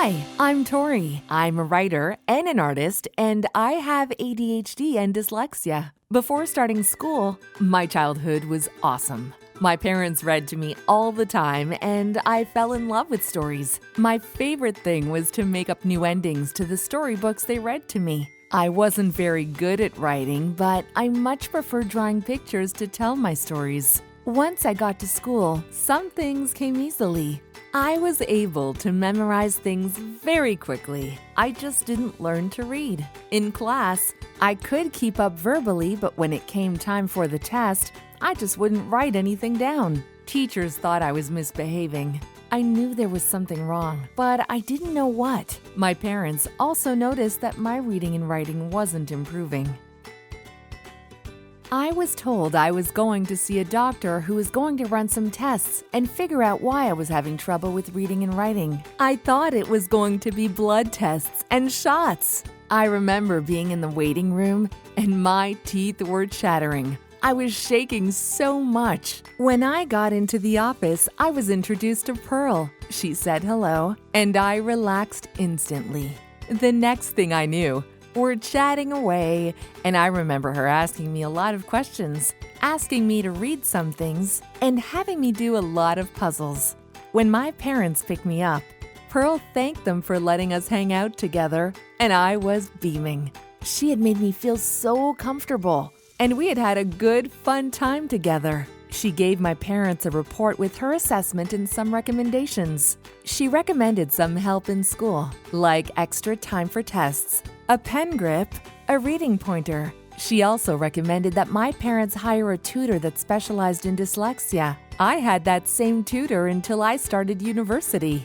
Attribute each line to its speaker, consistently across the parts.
Speaker 1: Hi, I'm Tory. I'm a writer and an artist, and I have ADHD and dyslexia. Before starting school, my childhood was awesome. My parents read to me all the time, and I fell in love with stories. My favorite thing was to make up new endings to the storybooks they read to me. I wasn't very good at writing, but I much preferred drawing pictures to tell my stories. Once I got to school, some things came easily. I was able to memorize things very quickly. I just didn't learn to read. In class, I could keep up verbally, but when it came time for the test, I just wouldn't write anything down. Teachers thought I was misbehaving. I knew there was something wrong, but I didn't know what. My parents also noticed that my reading and writing wasn't improving. I was told I was going to see a doctor who was going to run some tests and figure out why I was having trouble with reading and writing. I thought it was going to be blood tests and shots. I remember being in the waiting room and my teeth were chattering. I was shaking so much. When I got into the office, I was introduced to Pearl. She said hello, and I relaxed instantly. The next thing I knew, we're chatting away, and I remember her asking me a lot of questions, asking me to read some things, and having me do a lot of puzzles. When my parents picked me up, Pearl thanked them for letting us hang out together, and I was beaming. She had made me feel so comfortable, and we had had a good, fun time together. She gave my parents a report with her assessment and some recommendations. She recommended some help in school, like extra time for tests, a pen grip, a reading pointer. She also recommended that my parents hire a tutor that specialized in dyslexia. I had that same tutor until I started university.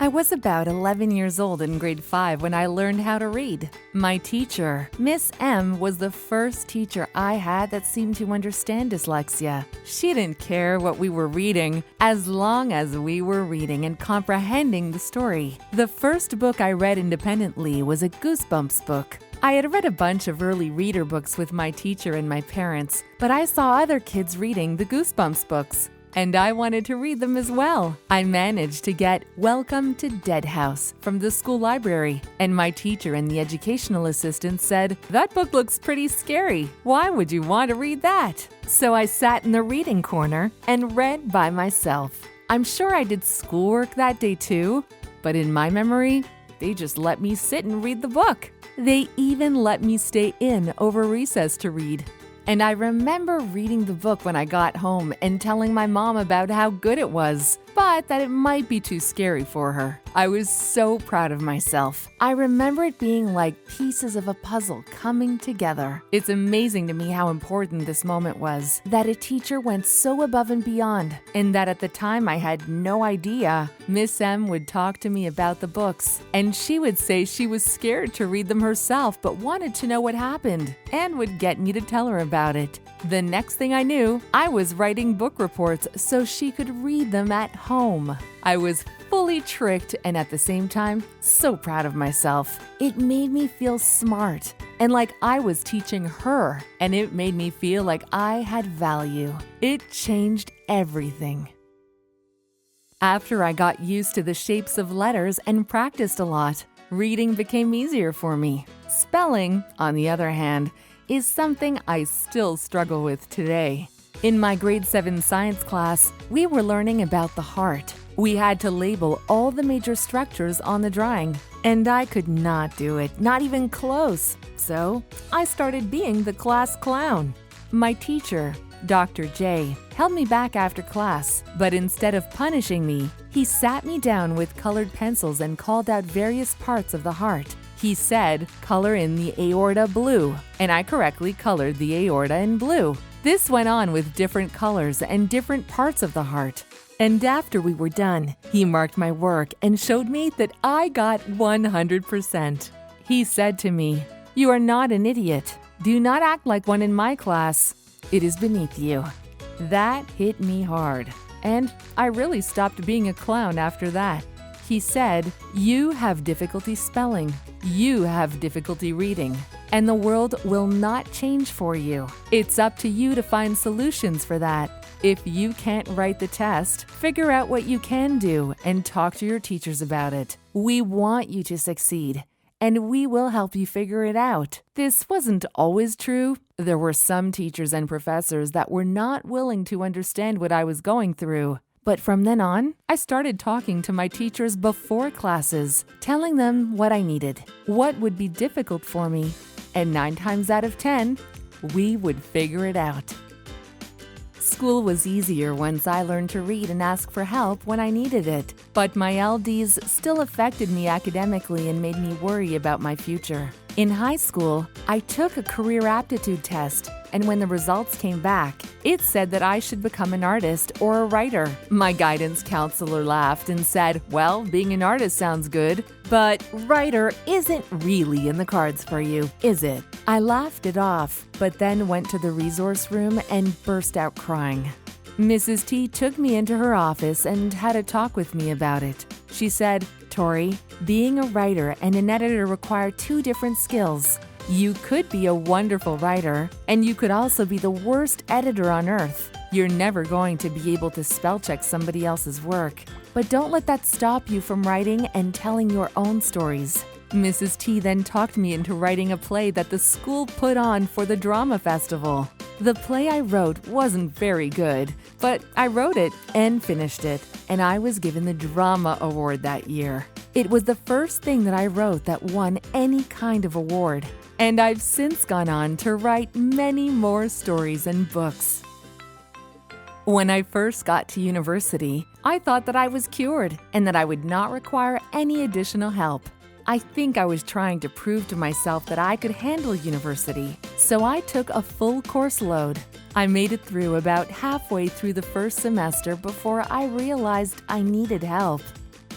Speaker 1: I was about 11 years old in grade 5 when I learned how to read. My teacher, Miss M, was the first teacher I had that seemed to understand dyslexia. She didn't care what we were reading, as long as we were reading and comprehending the story. The first book I read independently was a Goosebumps book. I had read a bunch of early reader books with my teacher and my parents, but I saw other kids reading the Goosebumps books, and I wanted to read them as well. I managed to get Welcome to Dead House from the school library, and my teacher and the educational assistant said, "That book looks pretty scary. Why would you want to read that?" So I sat in the reading corner and read by myself. I'm sure I did schoolwork that day too, but in my memory, they just let me sit and read the book. They even let me stay in over recess to read. And I remember reading the book when I got home and telling my mom about how good it was, but that it might be too scary for her. I was so proud of myself. I remember it being like pieces of a puzzle coming together. It's amazing to me how important this moment was, that a teacher went so above and beyond, and that at the time I had no idea. Miss M would talk to me about the books, and she would say she was scared to read them herself but wanted to know what happened, and would get me to tell her about it. The next thing I knew, I was writing book reports so she could read them at home. I was fully tricked and at the same time, so proud of myself. It made me feel smart and like I was teaching her, and it made me feel like I had value. It changed everything. After I got used to the shapes of letters and practiced a lot, reading became easier for me. Spelling, on the other hand, is something I still struggle with today. In my grade 7 science class, we were learning about the heart. We had to label all the major structures on the drawing, and I could not do it, not even close. So I started being the class clown. My teacher, Dr. J, held me back after class, but instead of punishing me, he sat me down with colored pencils and called out various parts of the heart. He said, "Color in the aorta blue," and I correctly colored the aorta in blue. This went on with different colors and different parts of the heart. And after we were done, he marked my work and showed me that I got 100%. He said to me, "You are not an idiot. Do not act like one in my class. It is beneath you." That hit me hard, and I really stopped being a clown after that. He said, "You have difficulty spelling. You have difficulty reading, and the world will not change for you. It's up to you to find solutions for that. If you can't write the test, figure out what you can do and talk to your teachers about it. We want you to succeed, and we will help you figure it out. This wasn't always true. There were some teachers and professors that were not willing to understand what I was going through. But from then on, I started talking to my teachers before classes, telling them what I needed, what would be difficult for me, and 9 times out of 10, we would figure it out. School was easier once I learned to read and ask for help when I needed it, but my LDs still affected me academically and made me worry about my future. In high school, I took a career aptitude test, and when the results came back, it said that I should become an artist or a writer. My guidance counselor laughed and said, "Well, being an artist sounds good, but writer isn't really in the cards for you, is it?" I laughed it off, but then went to the resource room and burst out crying. Mrs. T took me into her office and had a talk with me about it. She said, "Tory, being a writer and an editor require 2 different skills. You could be a wonderful writer, and you could also be the worst editor on earth. You're never going to be able to spell check somebody else's work. But don't let that stop you from writing and telling your own stories." Mrs. T then talked me into writing a play that the school put on for the drama festival. The play I wrote wasn't very good, but I wrote it and finished it, and I was given the drama award that year. It was the first thing that I wrote that won any kind of award, and I've since gone on to write many more stories and books. When I first got to university, I thought that I was cured and that I would not require any additional help. I think I was trying to prove to myself that I could handle university, so I took a full course load. I made it through about halfway through the first semester before I realized I needed help.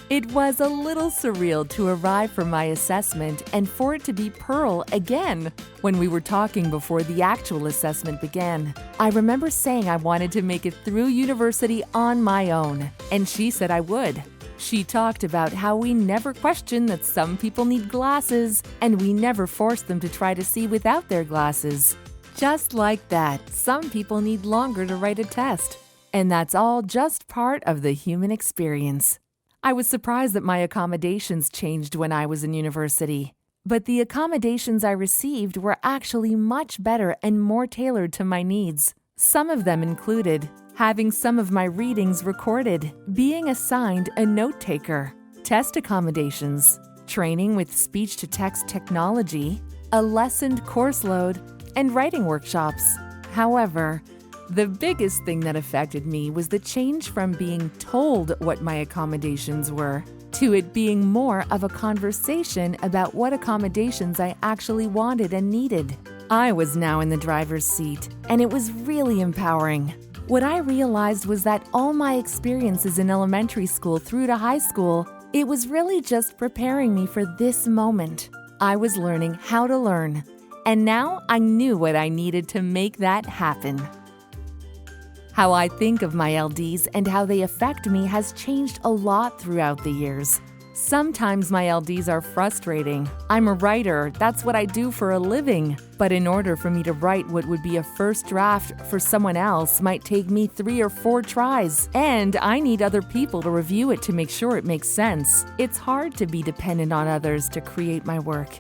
Speaker 1: It was a little surreal to arrive for my assessment and for it to be Pearl again when we were talking before the actual assessment began. I remember saying I wanted to make it through university on my own, and she said I would. She talked about how we never question that some people need glasses, and we never force them to try to see without their glasses. Just like that, some people need longer to write a test, and that's all just part of the human experience. I was surprised that my accommodations changed when I was in university, but the accommodations I received were actually much better and more tailored to my needs. Some of them included having some of my readings recorded, being assigned a note taker, test accommodations, training with speech-to-text technology, a lessened course load, and writing workshops. However, the biggest thing that affected me was the change from being told what my accommodations were to it being more of a conversation about what accommodations I actually wanted and needed. I was now in the driver's seat, and it was really empowering. What I realized was that all my experiences in elementary school through to high school, it was really just preparing me for this moment. I was learning how to learn, and now I knew what I needed to make that happen. How I think of my LDs and how they affect me has changed a lot throughout the years. Sometimes my LDs are frustrating. I'm a writer, that's what I do for a living. But in order for me to write what would be a first draft for someone else might take me 3 or 4 tries. And I need other people to review it to make sure it makes sense. It's hard to be dependent on others to create my work.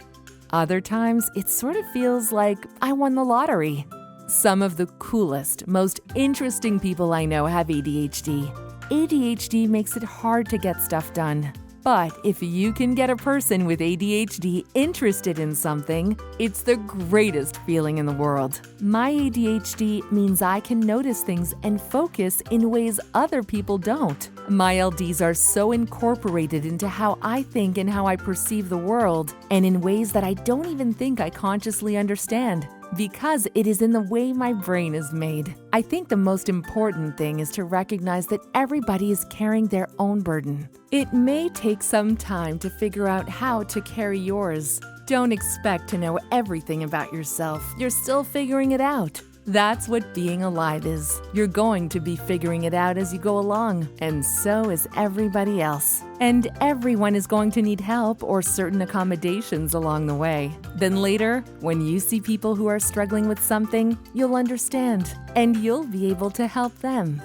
Speaker 1: Other times, it sort of feels like I won the lottery. Some of the coolest, most interesting people I know have ADHD. ADHD makes it hard to get stuff done. But if you can get a person with ADHD interested in something, it's the greatest feeling in the world. My ADHD means I can notice things and focus in ways other people don't. My LDs are so incorporated into how I think and how I perceive the world, and in ways that I don't even think I consciously understand, because it is in the way my brain is made. I think the most important thing is to recognize that everybody is carrying their own burden. It may take some time to figure out how to carry yours. Don't expect to know everything about yourself. You're still figuring it out. That's what being alive is. You're going to be figuring it out as you go along, and so is everybody else. And everyone is going to need help or certain accommodations along the way. Then later, when you see people who are struggling with something, you'll understand, and you'll be able to help them.